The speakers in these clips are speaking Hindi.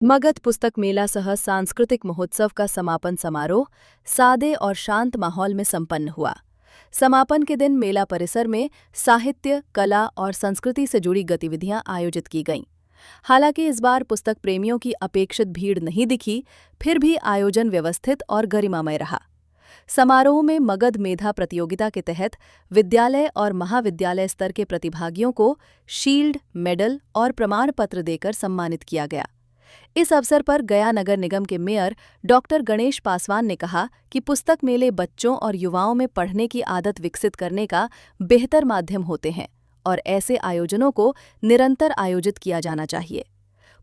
मगध पुस्तक मेला सह सांस्कृतिक महोत्सव का समापन समारोह सादे और शांत माहौल में संपन्न हुआ। समापन के दिन मेला परिसर में साहित्य, कला और संस्कृति से जुड़ी गतिविधियां आयोजित की गईं। हालांकि इस बार पुस्तक प्रेमियों की अपेक्षित भीड़ नहीं दिखी, फिर भी आयोजन व्यवस्थित और गरिमामय रहा। समारोह में मगध मेधा प्रतियोगिता के तहत विद्यालय और महाविद्यालय स्तर के प्रतिभागियों को शील्ड, मेडल और प्रमाण पत्र देकर सम्मानित किया गया। इस अवसर पर गया नगर निगम के मेयर डॉक्टर गणेश पासवान ने कहा कि पुस्तक मेले बच्चों और युवाओं में पढ़ने की आदत विकसित करने का बेहतर माध्यम होते हैं और ऐसे आयोजनों को निरंतर आयोजित किया जाना चाहिए।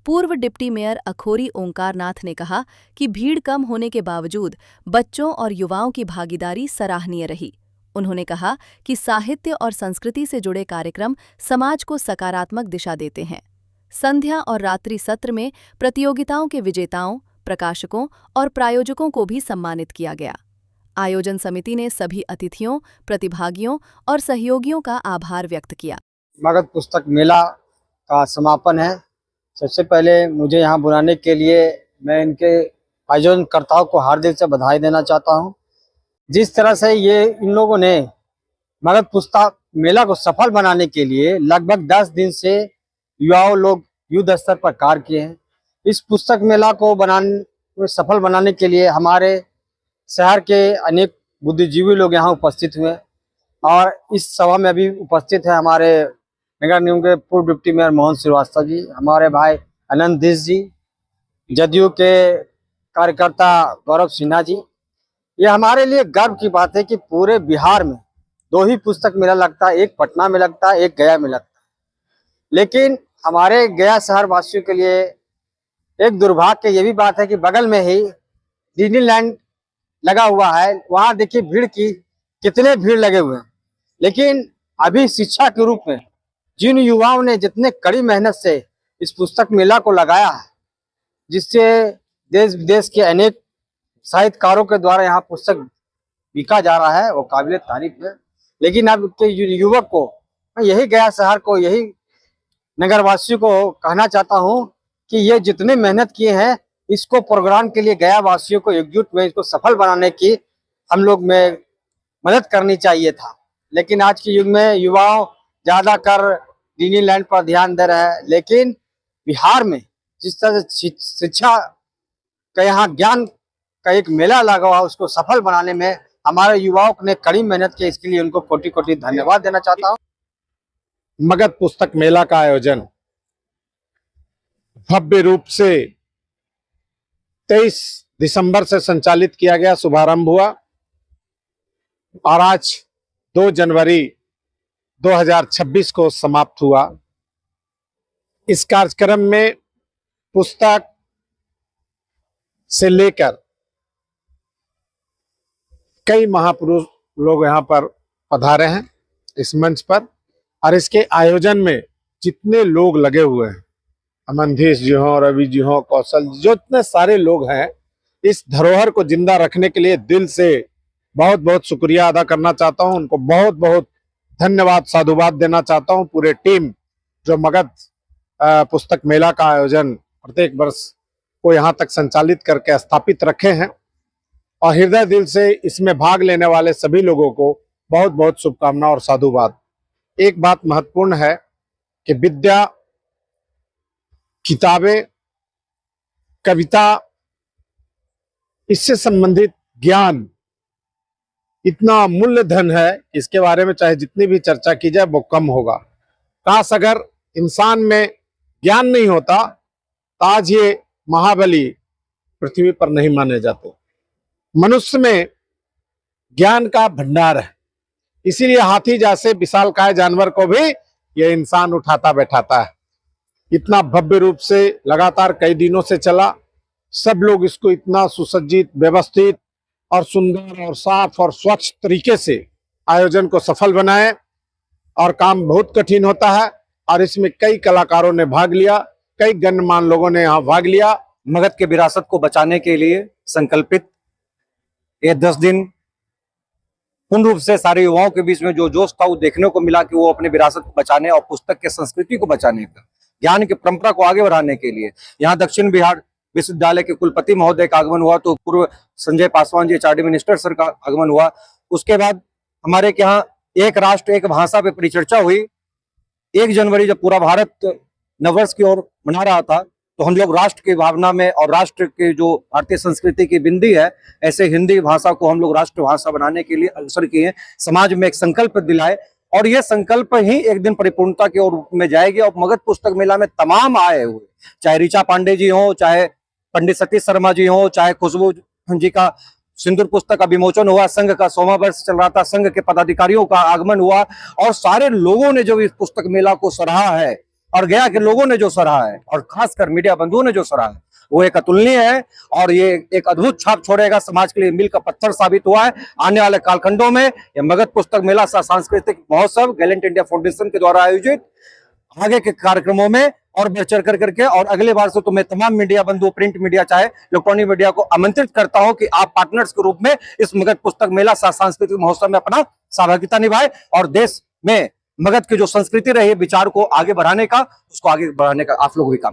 पूर्व डिप्टी मेयर अखोरी ओंकार नाथ ने कहा कि भीड़ कम होने के बावजूद बच्चों और युवाओं की भागीदारी सराहनीय रही। उन्होंने कहा कि साहित्य और संस्कृति से जुड़े कार्यक्रम समाज को सकारात्मक दिशा देते हैं। संध्या और रात्रि सत्र में प्रतियोगिताओं के विजेताओं, प्रकाशकों और प्रायोजकों को भी सम्मानित किया गया। आयोजन समिति ने सभी अतिथियों, प्रतिभागियों और सहयोगियों का आभार व्यक्त किया। मगध पुस्तक मेला का समापन है। सबसे पहले मुझे यहाँ बुलाने के लिए मैं इनके आयोजनकर्ताओं को हार्दिक से बधाई देना चाहता हूँ। जिस तरह से ये इन लोगों ने मगध पुस्तक मेला को सफल बनाने के लिए लगभग 10 दिन से युवाओं लोग युद्ध स्तर पर कार्य किए हैं। इस पुस्तक मेला को सफल बनाने के लिए हमारे शहर के अनेक बुद्धिजीवी लोग यहाँ उपस्थित हुए और इस सभा में अभी उपस्थित है हमारे नगर निगम के पूर्व डिप्टी मेयर मोहन श्रीवास्तव जी, हमारे भाई अनंत देश जी, जदयू के कार्यकर्ता गौरव सिन्हा जी। ये हमारे लिए गर्व की बात है कि पूरे बिहार में 2 ही पुस्तक मेला लगता है, एक पटना में लगता है, एक गया में लगता है। लेकिन हमारे गया शहर वासियों के लिए एक दुर्भाग्य ये भी बात है कि बगल में ही डिज्नीलैंड लगा हुआ है। वहां देखिए भीड़ की कितने भीड़ लगे हुए हैं। लेकिन अभी शिक्षा के रूप में जिन युवाओं ने जितने कड़ी मेहनत से इस पुस्तक मेला को लगाया है, जिससे देश विदेश के अनेक साहित्यकारों के द्वारा यहाँ पुस्तक बिका जा रहा है, वो काबिल तारीफ है। लेकिन अब के युवक को, मैं यही गया शहर को, यही नगरवासियों को कहना चाहता हूं कि ये जितने मेहनत किए हैं, इसको प्रोग्राम के लिए गया वासियों को एकजुट में इसको सफल बनाने की हम लोग में मदद करनी चाहिए था। लेकिन आज के युग में युवाओं ज्यादा कर डिज्नीलैंड पर ध्यान दे रहे हैं। लेकिन बिहार में जिस तरह से शिक्षा का यहाँ ज्ञान का एक मेला लगा हुआ, उसको सफल बनाने में हमारे युवाओं ने कड़ी मेहनत की। इसके लिए उनको कोटि कोटि धन्यवाद देना चाहता हूँ। मगध पुस्तक मेला का आयोजन भव्य रूप से 23 दिसंबर से संचालित किया गया, शुभारंभ हुआ और आज 2 जनवरी 2026 को समाप्त हुआ। इस कार्यक्रम में पुस्तक से लेकर कई महापुरुष लोग यहाँ पर पधारे हैं इस मंच पर, और इसके आयोजन में जितने लोग लगे हुए हैं, अमनधीश जी हों, रवि जी हों, कौशल जी, जो इतने सारे लोग हैं, इस धरोहर को जिंदा रखने के लिए दिल से बहुत बहुत शुक्रिया अदा करना चाहता हूं। उनको बहुत बहुत धन्यवाद, साधुवाद देना चाहता हूं। पूरे टीम जो मगध पुस्तक मेला का आयोजन प्रत्येक वर्ष को यहाँ तक संचालित करके स्थापित रखे हैं, और हृदय दिल से इसमें भाग लेने वाले सभी लोगों को बहुत बहुत शुभकामना और साधुवाद। एक बात महत्वपूर्ण है कि विद्या, किताबें, कविता, इससे संबंधित ज्ञान इतना मूल्य धन है, इसके बारे में चाहे जितनी भी चर्चा की जाए वो कम होगा। काश अगर इंसान में ज्ञान नहीं होता तो आज ये महाबली पृथ्वी पर नहीं माने जाते। मनुष्य में ज्ञान का भंडार है, इसीलिए हाथी जैसे विशालकाय जानवर को भी यह इंसान उठाता बैठाता है। इतना भव्य रूप से लगातार कई दिनों से चला। सब लोग इसको इतना सुसज्जित, व्यवस्थित और सुंदर और साफ और स्वच्छ तरीके से आयोजन को सफल बनाए, और काम बहुत कठिन होता है, और इसमें कई कलाकारों ने भाग लिया, कई गण्यमान्य लोगों ने यहाँ भाग लिया। मगध के विरासत को बचाने के लिए संकल्पित ये 10 दिन पूर्ण रूप से सारे युवाओं के बीच में जो जोश था वो देखने को मिला कि वो अपने विरासत को बचाने और पुस्तक के संस्कृति को बचाने का, ज्ञान की परंपरा को आगे बढ़ाने के लिए यहाँ दक्षिण बिहार विश्वविद्यालय के कुलपति महोदय का आगमन हुआ, तो पूर्व Sanjay Paswan ji HRD minister sir का आगमन हुआ। उसके बाद हमारे यहाँ एक राष्ट्र एक भाषा पे परिचर्चा हुई। 1 जनवरी जब पूरा भारत नववर्ष की ओर मना रहा था, तो हम लोग राष्ट्र की भावना में और राष्ट्र के जो भारतीय संस्कृति की बिंदी है, ऐसे हिंदी भाषा को हम लोग राष्ट्र भाषा बनाने के लिए अवसर किए, समाज में एक संकल्प दिलाए, और ये संकल्प ही एक दिन परिपूर्णता की ओर में जाएगी। और मगध पुस्तक मेला में तमाम आए हुए, चाहे ऋचा पांडे जी हो, चाहे पंडित सतीश शर्मा जी हो, चाहे खुशबू जी का सिंदूर पुस्तक का विमोचन हुआ, संघ का 100वां वर्ष चल रहा था, संघ के पदाधिकारियोयों का आगमन हुआ, और सारे लोगों ने जो इस पुस्तक मेला को सराहा है, और गया के लोगों ने जो सराहा है, और खासकर मीडिया बंधुओं ने जो सराहा है, वो एक अतुलनीय है, और ये एक अद्भुत छाप छोड़ेगा, समाज के लिए मील का पत्थर साबित हुआ है। आने वाले कालखंडों में यह मगध पुस्तक मेला सांस्कृतिक महोत्सव गैलेंट इंडिया फाउंडेशन के द्वारा आयोजित आगे के कार्यक्रमों में और बढ़ चढ़ करके, और अगले बार से तो मैं तमाम मीडिया बंधु, प्रिंट मीडिया चाहे इलेक्ट्रॉनिक मीडिया को आमंत्रित करता हूं कि आप पार्टनर्स के रूप में इस मगध पुस्तक मेला सांस्कृतिक महोत्सव में अपना सहभागिता निभाए, और देश में मगध की जो संस्कृति रही है, विचार को आगे बढ़ाने का, उसको आगे बढ़ाने का आप लोग भी काम